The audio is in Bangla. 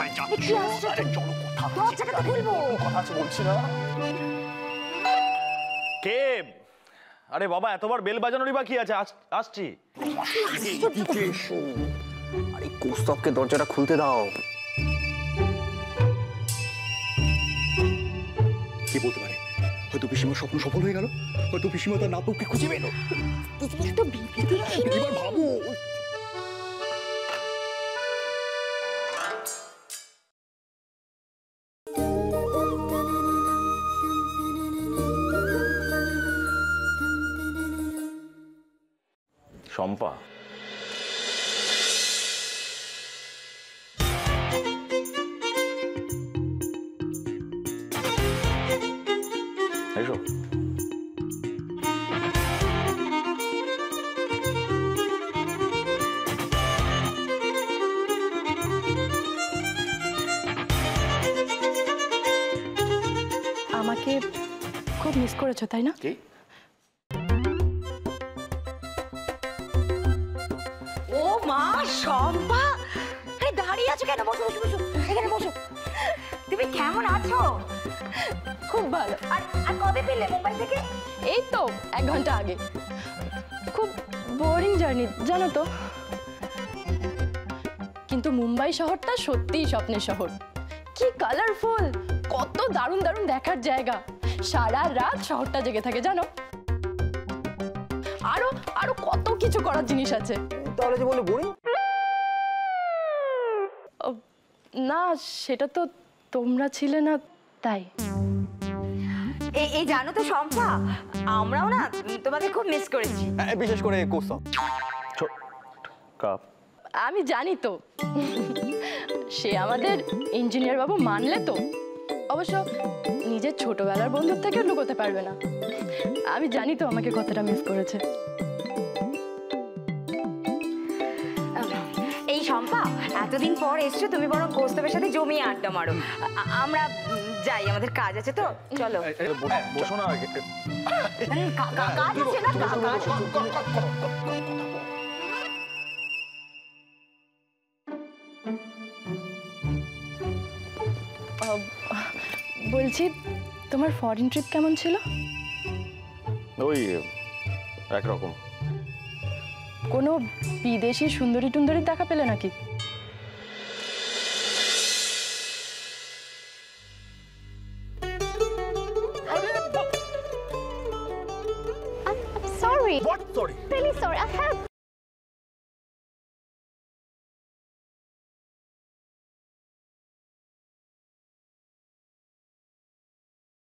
কোথায় যাচ্ছ? কি আসছে? আরে চলো, কথা আছে। দরজাটা তো খুলবো। কথা আছে বলছি না। কে? আরে বাবা, এতবার বেল বাজানোরই বাকি আছে, আসছি। এদিকে এসো। আরে কৌস্তবকে দরজাটা খুলতে দাও। কে বলতে পারে, হয়তো পিসিমার স্বপ্ন সফল হয়ে গেল, হয়তো পিসিমা তার নাটককে খুঁজে পেল। তো বিপি দেখিনি। এবার ভাবো। শম্পা, এসো। আমাকে খুব মিস করেছো তাই না? কি? ও মা, শম্পা, আরে দাঁড়িয়ে আছো কেন? বসো বসো বসো, এখানে বসো। তুমি কেমন আছো? খুব ভালো। আর আর কবে ফিরলে মুম্বাই থেকে? এই তো 1 ঘন্টা আগে। খুব বোরিং জার্নি জানো তো, কিন্তু মুম্বাই শহরটা সত্যিই স্বপ্নের শহর। কি কালারফুল, কত দারুণ দারুণ দেখার জায়গা। সারা রাত শহরটা জেগে থাকে জানো। আরো আরো কত কিছু করার জিনিস আছে। তাহলে যে বলে বোরিং? না, সেটা তো তোমরা ছিলে না তাই। এই জানো তো শম্পা, আমরাও না তোমাকে খুব মিস করেছি। বিশেষ করে কৌস্তব। কাপ। আমি জানি তো, সে আমাদের ইঞ্জিনিয়ার বাবু মানলে তো। অবশ্য নিজের ছোটবেলার বন্ধুর থেকে লুকোতে পারবে না। আমি জানি তো আমাকে কতটা মিস করেছে। এই শম্পা, এতদিন পর এসছো, তুমি বরং কৌস্তবের সাথে জমিয়ে আড্ডা মারো। আমরা যাই, আমাদের কাজ আছে তো, চলো। বসো না। কাজ আছে না, কাজ। বলছি, তোমার ফরেন ট্রিপ কেমন ছিল? ওই একরকম। কোনো বিদেশি সুন্দরী টুন্দরী দেখা পেলে নাকি? Sorry. What? Sorry. Really sorry. I have